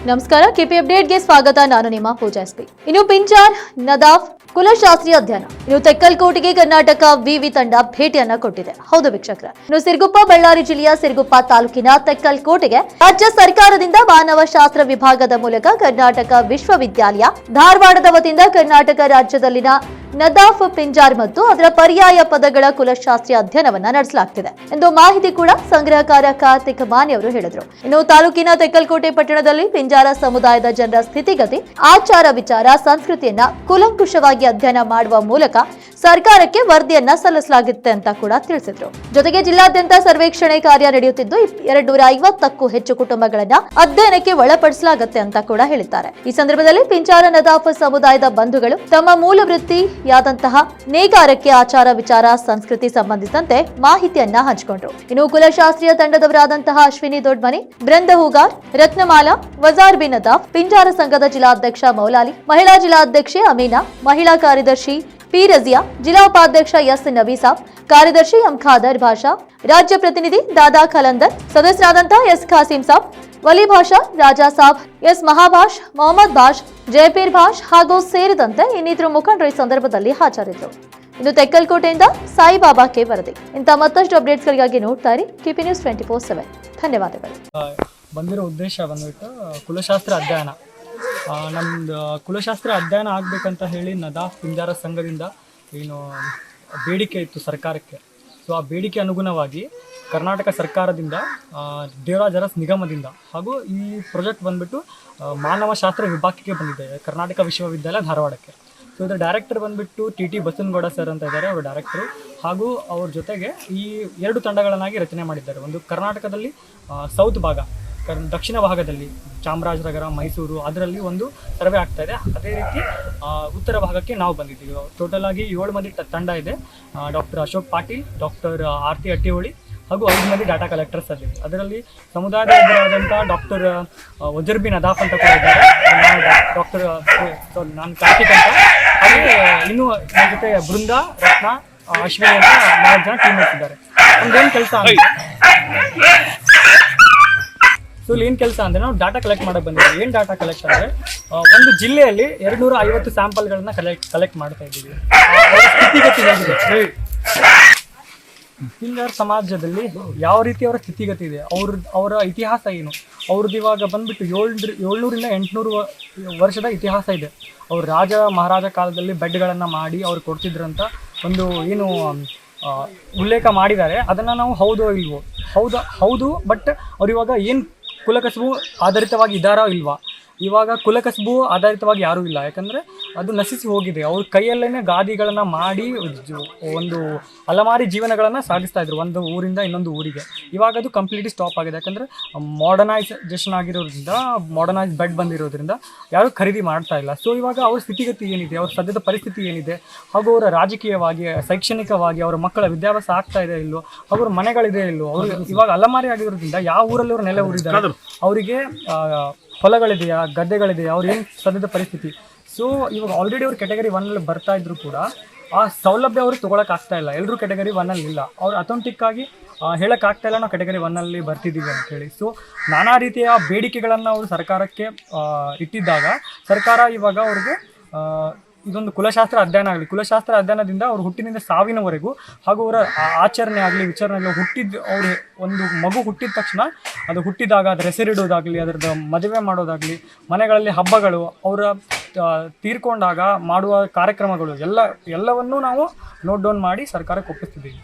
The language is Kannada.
ನಮಸ್ಕಾರ, ಕೆಪಿ ಅಪ್ಡೇಟ್ಗೆ ಸ್ವಾಗತ. ನಾನು ನಿಮ್ಮ ಪೂಜಾ ಎಸ್ಪಿ. ಇನ್ನು ಪಿಂಜಾರ್ ನದಾಫ್ ಕುಲಶಾಸ್ತ್ರೀಯ ಅಧ್ಯಯನ. ಇನ್ನು ತೆಕ್ಕಲ್ಕೋಟೆಗೆ ಕರ್ನಾಟಕ ವಿವಿ ತಂಡ ಭೇಟಿಯನ್ನ ಕೊಟ್ಟಿದೆ. ಹೌದು ವೀಕ್ಷಕರೇ, ಇನ್ನು ಸಿರುಗುಪ್ಪ, ಬಳ್ಳಾರಿ ಜಿಲ್ಲೆಯ ಸಿರುಗುಪ್ಪ ತಾಲೂಕಿನ ತೆಕ್ಕಲ್ಕೋಟೆಗೆ ರಾಜ್ಯ ಸರ್ಕಾರದಿಂದ ಮಾನವ ಶಾಸ್ತ್ರ ವಿಭಾಗದ ಮೂಲಕ ಕರ್ನಾಟಕ ವಿಶ್ವವಿದ್ಯಾಲಯ ಧಾರವಾಡದ ವತಿಯಿಂದ ಕರ್ನಾಟಕ ರಾಜ್ಯದಲ್ಲಿನ ನದಾಫ್, ಪಿಂಜಾರ್ ಮತ್ತು ಅದರ ಪರ್ಯಾಯ ಪದಗಳ ಕುಲಶಾಸ್ತ್ರೀಯ ಅಧ್ಯಯನವನ್ನ ನಡೆಸಲಾಗ್ತಿದೆ ಎಂದು ಮಾಹಿತಿ ಕೂಡ ಸಂಗ್ರಹಕಾರ ಕಾರ್ತಿಕ್ ಮಾನಿ ಅವರು ಹೇಳಿದರು. ಇನ್ನು ತಾಲೂಕಿನ ತೆಕ್ಕಲ್ಕೋಟೆ ಪಟ್ಟಣದಲ್ಲಿ ಪಿಂಜಾರ ಸಮುದಾಯದ ಜನರ ಸ್ಥಿತಿಗತಿ, ಆಚಾರ ವಿಚಾರ, ಸಂಸ್ಕೃತಿಯನ್ನ ಕೂಲಂಕುಷವಾಗಿ ಅಧ್ಯಯನ ಮಾಡುವ ಮೂಲಕ ಸರ್ಕಾರಕ್ಕೆ ವರದಿಯನ್ನ ಸಲ್ಲಿಸಲಾಗುತ್ತೆ ಅಂತ ಕೂಡ ತಿಳಿಸಿದ್ರು. ಜೊತೆಗೆ ಜಿಲ್ಲಾದ್ಯಂತ ಸರ್ವೇಕ್ಷಣೆ ಕಾರ್ಯ ನಡೆಯುತ್ತಿದ್ದು 250ಕ್ಕೂ ಹೆಚ್ಚು ಕುಟುಂಬಗಳನ್ನ ಅಧ್ಯಯನಕ್ಕೆ ಒಳಪಡಿಸಲಾಗುತ್ತೆ ಅಂತ ಕೂಡ ಹೇಳಿದ್ದಾರೆ. ಈ ಸಂದರ್ಭದಲ್ಲಿ ಪಿಂಜಾರ ನದಾಫ್ ಸಮುದಾಯದ ಬಂಧುಗಳು ತಮ್ಮ ಮೂಲ ವೃತ್ತಿಯಾದಂತಹ ನೇಕಾರಕ್ಕೆ ಆಚಾರ ವಿಚಾರ, ಸಂಸ್ಕೃತಿ ಸಂಬಂಧಿಸಿದಂತೆ ಮಾಹಿತಿಯನ್ನ ಹಂಚಿಕೊಂಡ್ರು. ಇನ್ನು ಕುಲಶಾಸ್ತ್ರೀಯ ತಂಡದವರಾದಂತಹ ಅಶ್ವಿನಿ ದೊಡ್ಮನಿ, ಬೃಂದ ಹೂಗಾರ್, ರತ್ನಮಾಲಾ, ವಜಾರ್ ಬಿನ್ ನದಾಫ್, ಪಿಂಜಾರ ಸಂಘದ ಜಿಲ್ಲಾಧ್ಯಕ್ಷ ಮೌಲಾಲಿ, ಮಹಿಳಾ ಜಿಲ್ಲಾಧ್ಯಕ್ಷೆ ಅಮೀನಾ, ಮಹಿಳಾ ಕಾರ್ಯದರ್ಶಿ ಪಿ ರಜಿಯಾ, ಜಿಲ್ಲಾ ಉಪಾಧ್ಯಕ್ಷ ಎಸ್ ನಬೀಸಾಬ್, ಕಾರ್ಯದರ್ಶಿ ಎಂ ಖಾದರ್ ಭಾಷಾ, ರಾಜ್ಯ ಪ್ರತಿನಿಧಿ ದಾದಾ ಖಲಂದರ್, ಸದಸ್ಯರಾದಂತಹ ಎಸ್ ಖಾಸಿಂ ಸಾಬ್, ವಲಿ ಭಾಷಾ, ರಾಜಾ ಸಾಬ್, ಎಸ್ ಮಹಾಭಾಷ್, ಮೊಹಮ್ಮದ್ ಭಾಷ್, ಜಯಪೀರ್ ಭಾಷ್ ಹಾಗೂ ಸೇರಿದಂತೆ ಇನ್ನಿತರ ಮುಖಂಡರು ಈ ಸಂದರ್ಭದಲ್ಲಿ ಹಾಜರಿದ್ದರು. ಇನ್ನು ತೆಕ್ಕಲ್ಕೋಟೆಯಿಂದ ಸಾಯಿಬಾಬಾಕ್ಕೆ ವರದಿ. ಇಂಥ ಮತ್ತಷ್ಟು ಅಪ್ಡೇಟ್ಸ್ಗಳಿಗಾಗಿ ನೋಡ್ತಾ ಇರಿ ಕೆಪಿ ನ್ಯೂಸ್ 24/7. ಧನ್ಯವಾದಗಳು. ಬಂದಿರೋ ಉದ್ದೇಶ ಬಂದ್ಬಿಟ್ಟು ಕುಲಶಾಸ್ತ್ರ ಅಧ್ಯಯನ. ನಮ್ಮದು ಕುಲಶಾಸ್ತ್ರ ಅಧ್ಯಯನ ಆಗಬೇಕಂತ ಹೇಳಿ ನದಾಫ್ ಪಿಂಜಾರ ಸಂಘದಿಂದ ಏನು ಬೇಡಿಕೆ ಇತ್ತು ಸರ್ಕಾರಕ್ಕೆ. ಸೊ ಆ ಬೇಡಿಕೆ ಅನುಗುಣವಾಗಿ ಕರ್ನಾಟಕ ಸರ್ಕಾರದಿಂದ ದೇವರಾಜ ಅರಸ್ ನಿಗಮದಿಂದ ಹಾಗೂ ಈ ಪ್ರಾಜೆಕ್ಟ್ ಬಂದ್ಬಿಟ್ಟು ಮಾನವ ಶಾಸ್ತ್ರ ವಿಭಾಗಕ್ಕೆ ಬಂದಿದೆ ಕರ್ನಾಟಕ ವಿಶ್ವವಿದ್ಯಾಲಯ ಧಾರವಾಡಕ್ಕೆ. ಸೊ ಇದರ ಡೈರೆಕ್ಟರ್ ಬಂದ್ಬಿಟ್ಟು ಟಿ ಬಸನಗೌಡ ಸರ್ ಅಂತ ಇದ್ದಾರೆ, ಅವರು ಡೈರೆಕ್ಟರು. ಹಾಗೂ ಅವ್ರ ಜೊತೆಗೆ ಈ 2 ತಂಡಗಳನ್ನಾಗಿ ರಚನೆ ಮಾಡಿದ್ದಾರೆ. ಒಂದು ಕರ್ನಾಟಕದಲ್ಲಿ ಸೌತ್ ಭಾಗ, ದಕ್ಷಿಣ ಭಾಗದಲ್ಲಿ ಚಾಮರಾಜನಗರ, ಮೈಸೂರು, ಅದರಲ್ಲಿ ಒಂದು ಸರ್ವೆ ಆಗ್ತಾ ಇದೆ. ಅದೇ ರೀತಿ ಉತ್ತರ ಭಾಗಕ್ಕೆ ನಾವು ಬಂದಿದ್ದೀವಿ. ಟೋಟಲ್ ಆಗಿ 7 ಮಂದಿ ತಂಡ ಇದೆ. ಡಾಕ್ಟರ್ ಅಶೋಕ್ ಪಾಟೀಲ್, ಡಾಕ್ಟರ್ ಆರ್ತಿ ಅಟ್ಟಿಹೊಳಿ ಹಾಗೂ 5 ಮಂದಿ ಡಾಟಾ ಕಲೆಕ್ಟರ್ಸ್ ಅಲ್ಲಿವೆ. ಅದರಲ್ಲಿ ಸಮುದಾಯದ ಒಬ್ಬರಾದಂಥ ಡಾಕ್ಟರ್ ವಜರ್ ಬಿನ್ ನದಾಫ್ ಅಂತ ಕೂಡ ಇದ್ದಾರೆ. ನಾನು ಕಾರ್ತಿಕ್ ಅಂತ. ಹಾಗೆ ಇನ್ನೂ ನನ್ನ ಜೊತೆ ಬೃಂದ, ರತ್ನ, ಅಶ್ವಿನಿ ಅಂತ 4 ಜನ ಟೀಮ್ ಇದ್ದಾರೆ. ಒಂದೇನು ಕೆಲಸ ಇಲ್ಲಿ ಏನು ಕೆಲಸ ಅಂದರೆ ನಾವು ಡಾಟಾ ಕಲೆಕ್ಟ್ ಮಾಡಕ್ಕೆ ಬಂದಿದ್ದೀವಿ. ಏನು ಡಾಟಾ ಕಲೆಕ್ಟ್ ಅಂದರೆ ಒಂದು ಜಿಲ್ಲೆಯಲ್ಲಿ 250 ಸ್ಯಾಂಪಲ್ಗಳನ್ನ ಕಲೆಕ್ಟ್ ಮಾಡ್ತಾ ಇದ್ದೀವಿ. ಸ್ಥಿತಿಗತಿ ಹೇಗಿದೆ, ಪಿಂಜಾರ್ ಸಮಾಜದಲ್ಲಿ ಯಾವ ರೀತಿ ಅವರ ಸ್ಥಿತಿಗತಿ ಇದೆ, ಅವರ ಇತಿಹಾಸ ಏನು, ಅವ್ರದ್ದು ಇವಾಗ ಬಂದ್ಬಿಟ್ಟು 700ರಿಂದ 800 ವರ್ಷದ ಇತಿಹಾಸ ಇದೆ. ಅವ್ರು ರಾಜ ಮಹಾರಾಜ ಕಾಲದಲ್ಲಿ ಬೆಡ್ಗಳನ್ನು ಮಾಡಿ ಅವ್ರು ಕೊಡ್ತಿದ್ರಂತ ಒಂದು ಏನು ಉಲ್ಲೇಖ ಮಾಡಿದ್ದಾರೆ. ಅದನ್ನು ನಾವು ಹೌದೋ ಇಲ್ವೋ, ಹೌದು. ಬಟ್ ಅವ್ರು ಇವಾಗ ಏನು ಕುಲಕಸಬು ಆಧಾರಿತವಾಗಿ ಇದ್ದಾರೋ ಇಲ್ವಾ? ಇವಾಗ ಕುಲಕಸಬು ಆಧಾರಿತವಾಗಿ ಯಾರೂ ಇಲ್ಲ, ಯಾಕಂದರೆ ಅದು ನಶಿಸಿ ಹೋಗಿದೆ. ಅವ್ರ ಕೈಯಲ್ಲೇ ಗಾದಿಗಳನ್ನು ಮಾಡಿ ಒಂದು ಅಲಮಾರಿ ಜೀವನಗಳನ್ನು ಸಾಗಿಸ್ತಾ ಇದ್ರು ಒಂದು ಊರಿಂದ ಇನ್ನೊಂದು ಊರಿಗೆ. ಇವಾಗ ಅದು ಕಂಪ್ಲೀಟ್ಲಿ ಸ್ಟಾಪ್ ಆಗಿದೆ, ಯಾಕಂದರೆ ಮಾಡರ್ನೈಸೇಷನ್ ಆಗಿರೋದ್ರಿಂದ, ಮಾಡರ್ನೈಸ್ ಬೆಡ್ ಬಂದಿರೋದ್ರಿಂದ ಯಾರೂ ಖರೀದಿ ಮಾಡ್ತಾ ಇಲ್ಲ. ಸೊ ಇವಾಗ ಅವ್ರ ಸ್ಥಿತಿಗತಿ ಏನಿದೆ, ಅವ್ರ ಸದ್ಯದ ಪರಿಸ್ಥಿತಿ ಏನಿದೆ, ಹಾಗೂ ಅವರ ರಾಜಕೀಯವಾಗಿ, ಶೈಕ್ಷಣಿಕವಾಗಿ ಅವರ ಮಕ್ಕಳ ವಿದ್ಯಾಭ್ಯಾಸ ಆಗ್ತಾ ಇದೆ ಇಲ್ಲೋ, ಅವ್ರ ಮನೆಗಳಿದೆ ಇಲ್ಲೋ, ಅವ್ರಿಗೆ ಇವಾಗ ಅಲಮಾರಿ ಆಗಿರೋದ್ರಿಂದ ಯಾವ ಊರಲ್ಲಿ ಅವ್ರು ನೆಲೆ ಊರಿದ್ದಾರೆ, ಅವರಿಗೆ ಹೊಲಗಳಿದೆಯಾ, ಗದ್ದೆಗಳಿದೆಯಾ, ಅವ್ರು ಏನು ಸದ್ಯದ ಪರಿಸ್ಥಿತಿ. ಸೊ ಇವಾಗ ಆಲ್ರೆಡಿ ಅವ್ರು ಕ್ಯಾಟಗರಿ 1 ಬರ್ತಾ ಇದ್ರು ಕೂಡ ಆ ಸೌಲಭ್ಯ ಅವರು ತೊಗೊಳಕ್ಕಾಗ್ತಾ ಇಲ್ಲ. ಎಲ್ಲರೂ ಕ್ಯಾಟಗರಿ 1 ಇಲ್ಲ. ಅವ್ರು ಅಥೆಂಟಿಕ್ಕಾಗಿ ಹೇಳೋಕ್ಕಾಗ್ತಾ ಇಲ್ಲ ನಾವು ಕ್ಯಾಟಗರಿ 1 ಬರ್ತಿದ್ದೀವಿ ಅಂತೇಳಿ. ಸೊ ನಾನಾ ರೀತಿಯ ಬೇಡಿಕೆಗಳನ್ನು ಅವರು ಸರ್ಕಾರಕ್ಕೆ ಇಟ್ಟಿದ್ದಾಗ ಸರ್ಕಾರ ಇವಾಗ ಅವ್ರಿಗೆ ಇದೊಂದು ಕುಲಶಾಸ್ತ್ರ ಅಧ್ಯಯನ ಆಗಲಿ, ಕುಲಶಾಸ್ತ್ರ ಅಧ್ಯಯನದಿಂದ ಅವ್ರ ಹುಟ್ಟಿನಿಂದ ಸಾವಿನವರೆಗೂ ಹಾಗೂ ಅವರ ಆಚರಣೆ ಆಗಲಿ, ವಿಚಾರಣೆ ಆಗಲಿ, ಅವ್ರು ಒಂದು ಮಗು ಹುಟ್ಟಿದ ತಕ್ಷಣ ಅದು ಹುಟ್ಟಿದಾಗ ಅದರ ಹೆಸರಿಡೋದಾಗಲಿ, ಅದರದ್ದು ಮದುವೆ ಮಾಡೋದಾಗಲಿ, ಮನೆಗಳಲ್ಲಿ ಹಬ್ಬಗಳು, ಅವರ ತೀರ್ಕೊಂಡಾಗ ಮಾಡುವ ಕಾರ್ಯಕ್ರಮಗಳು ಎಲ್ಲವನ್ನೂ ನಾವು ನೋಟ್ ಡೌನ್ ಮಾಡಿ ಸರ್ಕಾರಕ್ಕೆ ಒಪ್ಪಿಸ್ತಿದ್ದೀವಿ.